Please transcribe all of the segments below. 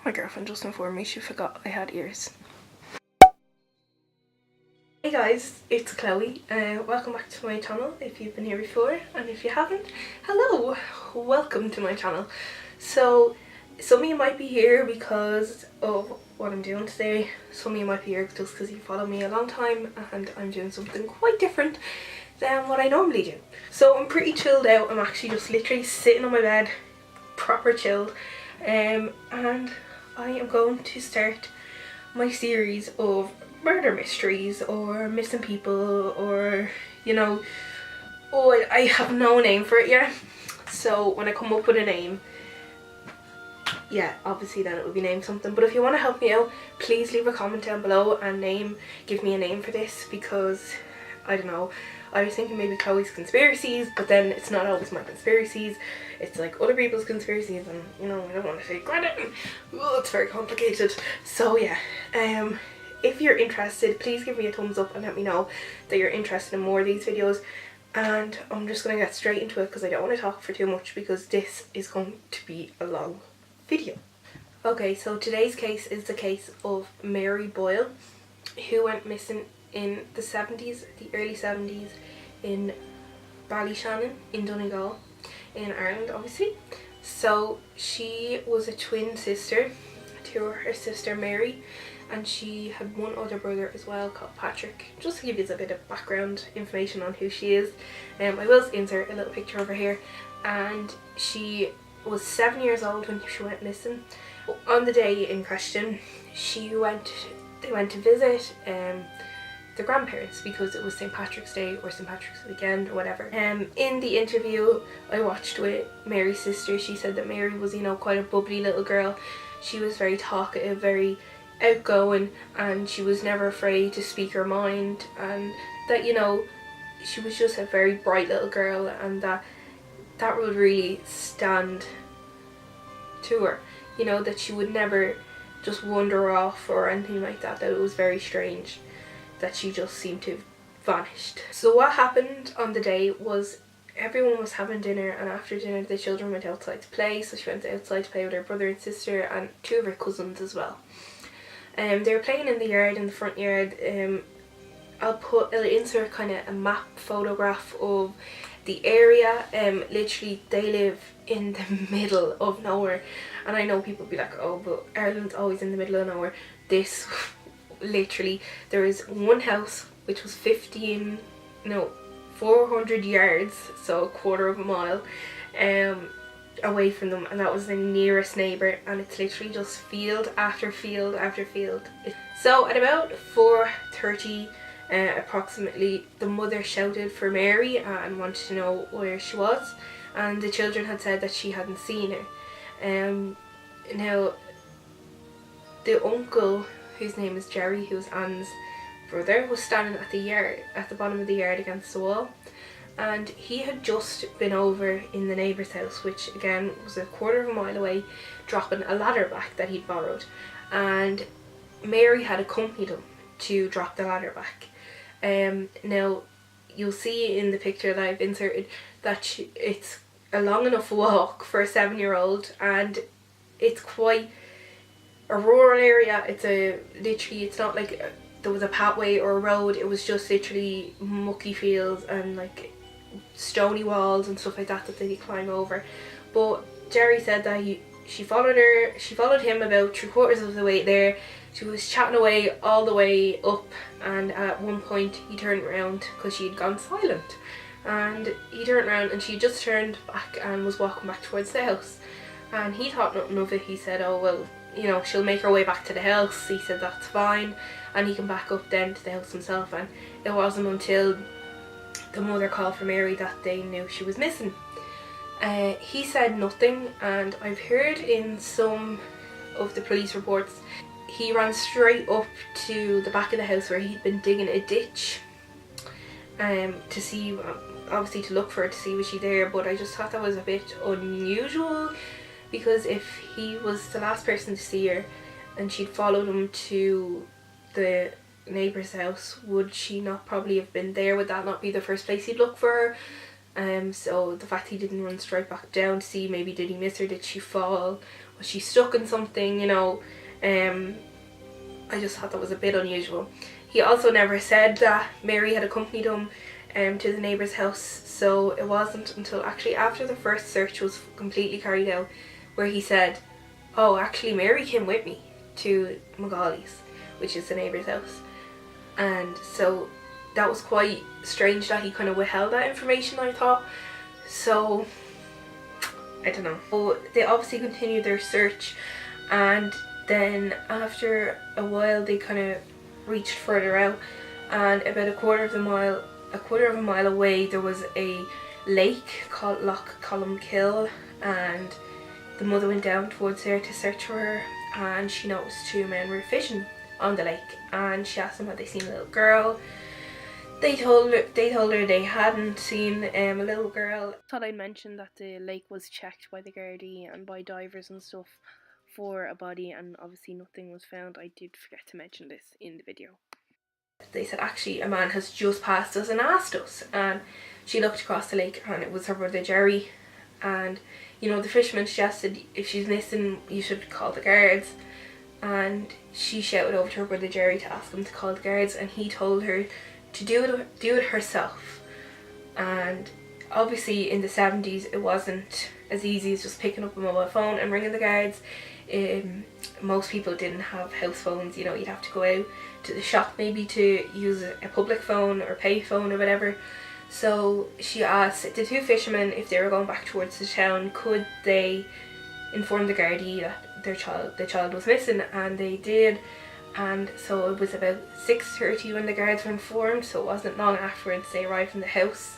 My girlfriend just informed me she forgot I had ears. Hey guys, it's Chloe. Welcome back to my channel if you've been here before, and if you haven't, hello! Welcome to my channel. So, some of you might be here because of what I'm doing today. Some of you might be here just because you follow me a long time and I'm doing something quite different than what I normally do. So I'm pretty chilled out. I'm actually just literally sitting on my bed, proper chilled, and I am going to start my series of murder mysteries or missing people, or you know, I have no name for it yet. So when I come up with a name, yeah, obviously then it will be named something. But if you want to help me out, please leave a comment down below and give me a name for this, because I don't know, I was thinking maybe Chloe's conspiracies, but then it's not always my conspiracies, it's like other people's conspiracies, and you know, I don't want to say credit. Oh, it's very complicated. So yeah, if you're interested, please give me a thumbs up and let me know that you're interested in more of these videos. And I'm just going to get straight into it because I don't want to talk for too much, because this is going to be a long video. Okay, so today's case is the case of Mary Boyle, who went missing in the 70s, the early 70s, in Ballyshannon in Donegal in Ireland, obviously. So she was a twin sister to her sister Mary, and she had one other brother as well called Patrick. Just to give you a bit of background information on who she is, I will insert a little picture over here. And she was 7 years old when she went missing. On the day in question, they went to visit the grandparents, because it was St. Patrick's Day or St. Patrick's weekend or whatever. In the interview I watched with Mary's sister, she said that Mary was, you know, quite a bubbly little girl. She was very talkative, very outgoing, and she was never afraid to speak her mind, and that, you know, she was just a very bright little girl, and that would really stand to her, you know, that she would never just wander off or anything like that, that it was very strange that she just seemed to have vanished. So what happened on the day was everyone was having dinner, and after dinner the children went outside to play. So she went outside to play with her brother and sister and two of her cousins as well. They were playing in the yard, in the front yard. I'll insert kind of a map photograph of the area. Literally they live in the middle of nowhere, and I know people be like, oh, but Ireland's always in the middle of nowhere. This literally, there is one house which was 400 yards, so a quarter of a mile away from them, and that was the nearest neighbour, and it's literally just field after field after field. So at about 4:30 approximately, the mother shouted for Mary and wanted to know where she was, and the children had said that she hadn't seen her. Now the uncle, whose name is Jerry, who was Anne's brother, was standing at the bottom of the yard against the wall, and he had just been over in the neighbour's house, which again was a quarter of a mile away, dropping a ladder back that he'd borrowed, and Mary had accompanied him to drop the ladder back. Now you'll see in the picture that I've inserted that it's a long enough walk for a 7-year-old, and it's quite a rural area. It's not like there was a pathway or a road, it was just literally mucky fields and like stony walls and stuff like that that they climb over. But Jerry said that she followed him about 3/4 of the way there. She was chatting away all the way up, and at one point he turned around because she had gone silent, and he turned around and she just turned back and was walking back towards the house, and he thought nothing of it. He said, oh well, you know, she'll make her way back to the house. He said that's fine, and he can back up then to the house himself. And it wasn't until the mother called for Mary that they knew she was missing. He said nothing, and I've heard in some of the police reports he ran straight up to the back of the house where he'd been digging a ditch to see, obviously to look for her, to see was she there. But I just thought that was a bit unusual, because if he was the last person to see her and she'd followed him to the neighbour's house, would she not probably have been there? Would that not be the first place he'd look for her? So the fact he didn't run straight back down to see, maybe did he miss her, did she fall, Was she stuck in something, you know? I just thought that was a bit unusual. He also never said that Mary had accompanied him to the neighbour's house, so it wasn't until actually after the first search was completely carried out where he said, oh, actually Mary came with me to Magali's, which is the neighbour's house. And so that was quite strange that he kind of withheld that information, I thought. So I don't know. So they obviously continued their search, and then after a while they kind of reached further out, and about a quarter of a mile away there was a lake called Loch Columkill, and the mother went down towards there to search for her, and she noticed two men were fishing on the lake, and she asked them had they seen a little girl. They told her they hadn't seen a little girl. Thought I'd mention that the lake was checked by the Gardaí and by divers and stuff for a body, and obviously nothing was found. I did forget to mention this in the video. They said actually a man has just passed us and asked us, and she looked across the lake and it was her brother Jerry. And you know, the fisherman suggested if she's missing you should call the guards, and she shouted over to her brother Jerry to ask him to call the guards, and he told her to do it herself. And obviously in the 70s it wasn't as easy as just picking up a mobile phone and ringing the guards. Most people didn't have house phones, you know, you'd have to go out to the shop maybe to use a public phone or pay phone or whatever. So she asked the two fishermen if they were going back towards the town, could they inform the Gardaí that the child was missing, and they did. And so it was about 6:30 when the guards were informed, so it wasn't long afterwards they arrived in the house.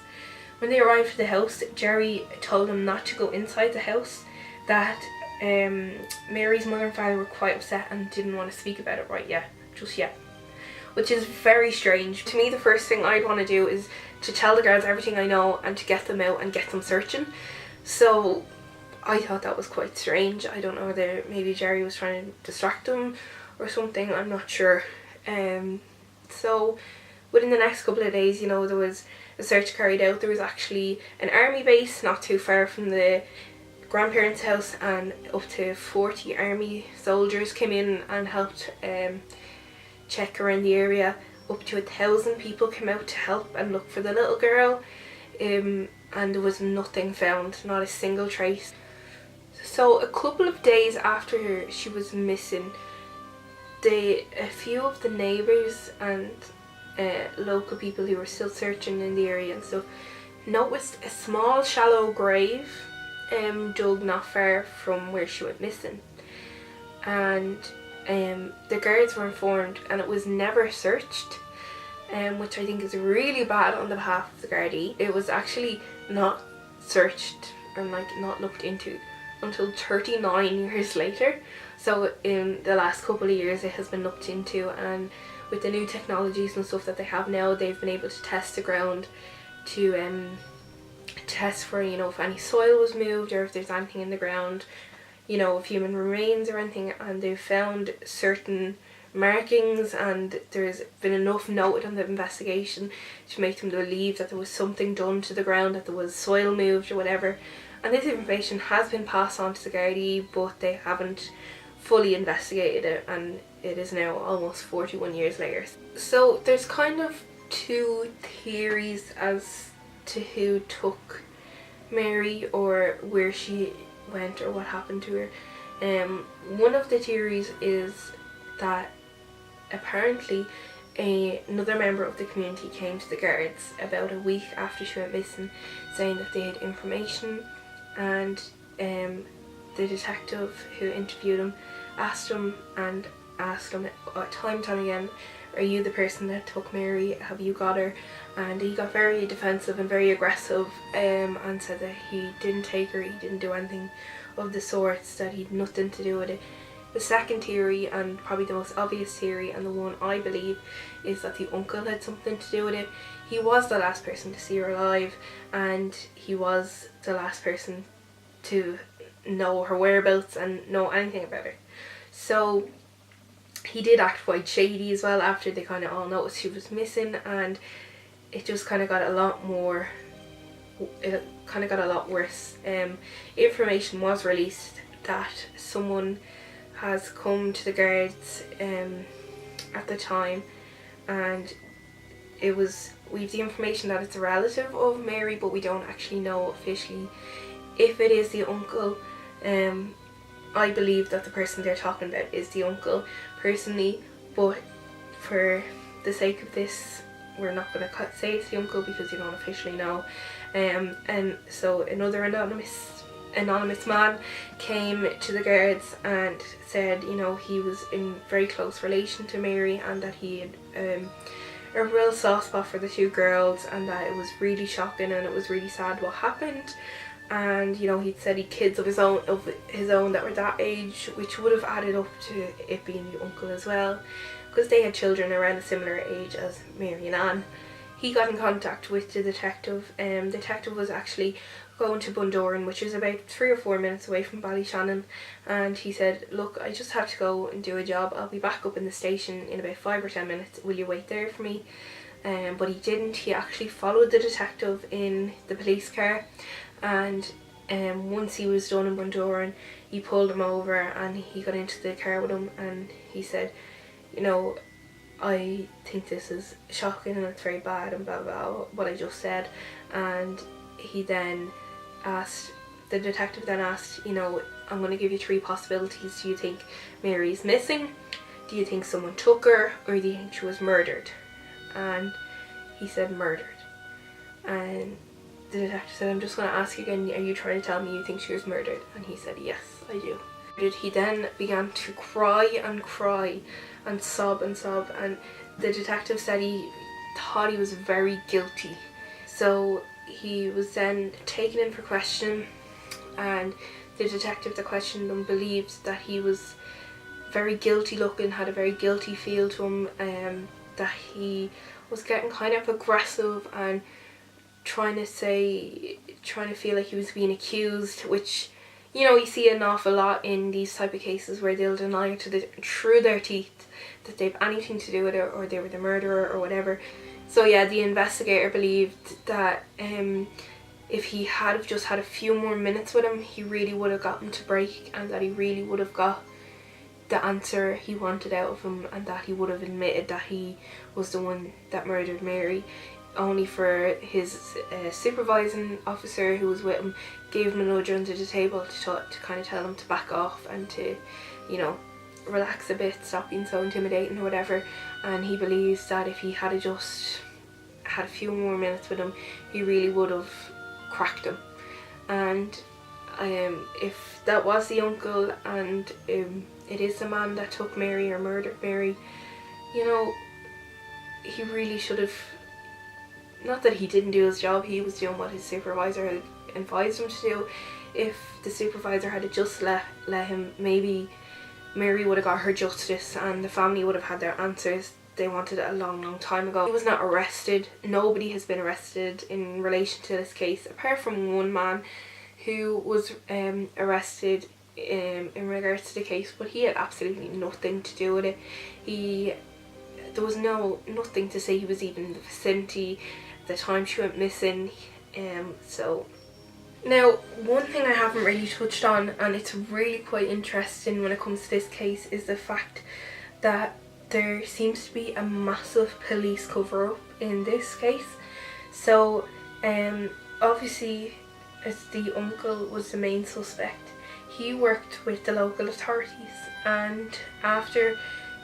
When they arrived at the house, Jerry told them not to go inside the house, that Mary's mother and father were quite upset and didn't want to speak about it just yet. Which is very strange. To me, the first thing I'd want to do is to tell the guards everything I know and to get them out and get them searching. So I thought that was quite strange. I don't know whether maybe Jerry was trying to distract them or something, I'm not sure. So within the next couple of days, you know, there was a search carried out. There was actually an army base not too far from the grandparents' house, and up to 40 army soldiers came in and helped check around the area. Up to 1,000 people came out to help and look for the little girl, and there was nothing found, not a single trace. So a couple of days after she was missing, a few of the neighbours and local people who were still searching in the area and stuff noticed a small shallow grave dug not far from where she went missing, and the guards were informed and it was never searched, which I think is really bad on the behalf of the Gardaí. It was actually not searched and not looked into until 39 years later. So in the last couple of years it has been looked into, and with the new technologies and stuff that they have now, they've been able to test the ground to test for, you know, if any soil was moved or if there's anything in the ground, you know, of human remains or anything, and they've found certain markings, and there's been enough noted on the investigation to make them believe that there was something done to the ground, that there was soil moved or whatever. And this information has been passed on to the Gardaí, but they haven't fully investigated it, and it is now almost 41 years later. So there's kind of two theories as to who took Mary or where she went or what happened to her. One of the theories is that apparently another member of the community came to the guards about a week after she went missing, saying that they had information, and the detective who interviewed him asked him time and time again, are you the person that took Mary? Have you got her? And he got very defensive and very aggressive, and said that he didn't take her, he didn't do anything of the sorts, that he'd nothing to do with it. The second theory, and probably the most obvious theory, and the one I believe, is that the uncle had something to do with it. He was the last person to see her alive, and he was the last person to know her whereabouts and know anything about her. So he did act quite shady as well after they kind of all noticed she was missing, and it just kind of got a lot worse. Information was released that someone has come to the guards at the time, and we've the information that it's a relative of Mary, but we don't actually know officially if it is the uncle. I believe that the person they're talking about is the uncle personally, but for the sake of this we're not going to say it's the uncle because you don't officially know. And so another anonymous man came to the guards and said, you know, he was in very close relation to Mary, and that he had a real soft spot for the two girls, and that it was really shocking and it was really sad what happened. And you know, he'd said he kids of his own that were that age, which would have added up to it being the uncle as well, because they had children around a similar age as Mary and Anne. He got in contact with the detective. The detective was actually going to Bundoran, which is about 3 or 4 minutes away from Ballyshannon, and he said, look, I just have to go and do a job, I'll be back up in the station in about 5 or 10 minutes, will you wait there for me? But he didn't. He actually followed the detective in the police car, and once he was done in Bundoran, he pulled him over and he got into the car with him, and he said, you know, I think this is shocking and it's very bad and blah blah, what I just said. And he then asked, the detective then asked, you know, I'm going to give you 3 possibilities. Do you think Mary's missing? Do you think someone took her? Or do you think she was murdered? And he said murdered. And the detective said, I'm just going to ask you again, are you trying to tell me you think she was murdered? And he said, yes, I do. He then began to cry and sob, and the detective said he thought he was very guilty. So he was then taken in for questioning, and the detective that questioned him believed that he was very guilty looking, had a very guilty feel to him, that he was getting kind of aggressive and trying to feel like he was being accused, which, you know, you see an awful lot in these type of cases where they'll deny it through their teeth that they've anything to do with it, or they were the murderer or whatever. So yeah, the investigator believed that if he had have just had a few more minutes with him, he really would have got him to break, and that he really would have got the answer he wanted out of him, and that he would have admitted that he was the one that murdered Mary. Only for his supervising officer who was with him gave him a nudge under the table to kind of tell him to back off and to, you know, relax a bit, stop being so intimidating or whatever. And he believes that if he had just had a few more minutes with him, he really would have cracked him. And if that was the uncle, and it is the man that took Mary or murdered Mary, you know, he really should have, not that he didn't do his job, he was doing what his supervisor had advised him to do. If the supervisor had just let him, maybe Mary would have got her justice and the family would have had their answers they wanted a long time ago. He was not arrested. Nobody has been arrested in relation to this case, apart from one man who was arrested in regards to the case, but he had absolutely nothing to do with it. There was nothing to say he was even in the vicinity the time she went missing. So now, one thing I haven't really touched on, and it's really quite interesting when it comes to this case, is the fact that there seems to be a massive police cover-up in this case. So obviously, as the uncle was the main suspect, he worked with the local authorities, and after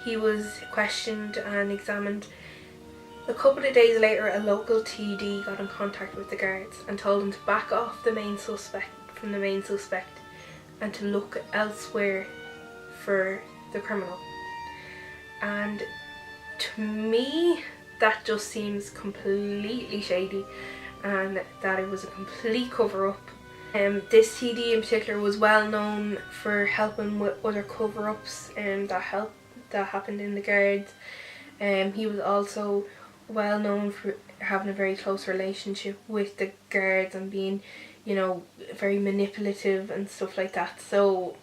he was questioned and examined, a couple of days later a local TD got in contact with the guards and told them to back off from the main suspect and to look elsewhere for the criminal. And to me, that just seems completely shady, and that it was a complete cover-up. This TD in particular was well known for helping with other cover-ups that happened in the guards. He was also well known for having a very close relationship with the guards and being, you know, very manipulative and stuff like that. So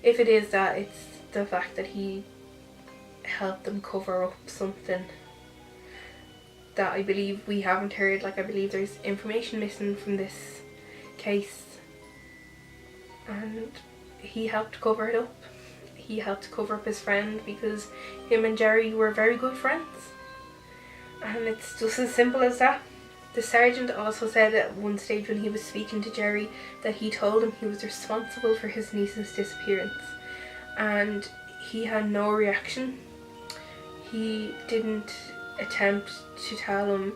if it is that, it's the fact that he helped them cover up something that I believe we haven't heard. Like, I believe there's information missing from this case. and he helped cover it up. He helped cover up his friend because him and Jerry were very good friends. And it's just as simple as that. The sergeant also said at one stage when he was speaking to Jerry that he told him he was responsible for his niece's disappearance, and he had no reaction. He didn't attempt to tell him,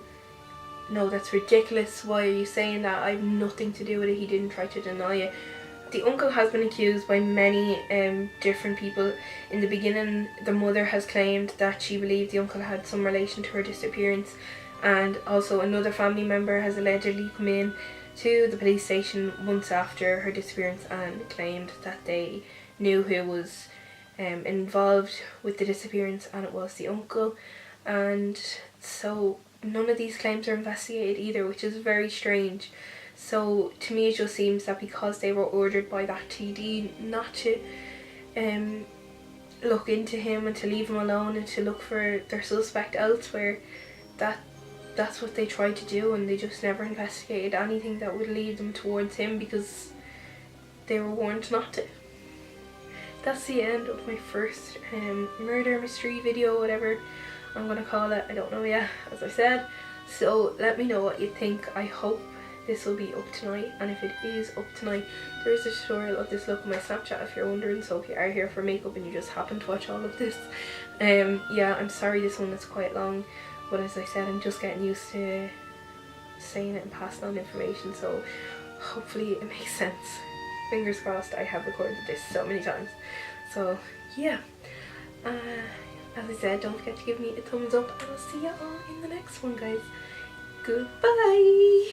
no, that's ridiculous, why are you saying that, I have nothing to do with it. He didn't try to deny it. The uncle has been accused by many different people. In the beginning, the mother has claimed that she believed the uncle had some relation to her disappearance, and also another family member has allegedly come in to the police station months after her disappearance and claimed that they knew who was involved with the disappearance, and it was the uncle. And so none of these claims are investigated either, which is very strange. So to me it just seems that because they were ordered by that TD not to look into him and to leave him alone and to look for their suspect elsewhere, that's what they tried to do, and they just never investigated anything that would lead them towards him because they were warned not to. That's the end of my first murder mystery video, whatever I'm gonna call it. I don't know yet, as I said. So let me know what you think. I hope this will be up tonight, and if it is up tonight, there is a tutorial of this look on my Snapchat if you're wondering. So if you are here for makeup and you just happen to watch all of this, yeah, I'm sorry this one is quite long, but as I said, I'm just getting used to saying it and passing on information, so hopefully it makes sense. Fingers crossed. I have recorded this so many times. So yeah, as I said, don't forget to give me a thumbs up, and I'll see you all in the next one, guys. Goodbye.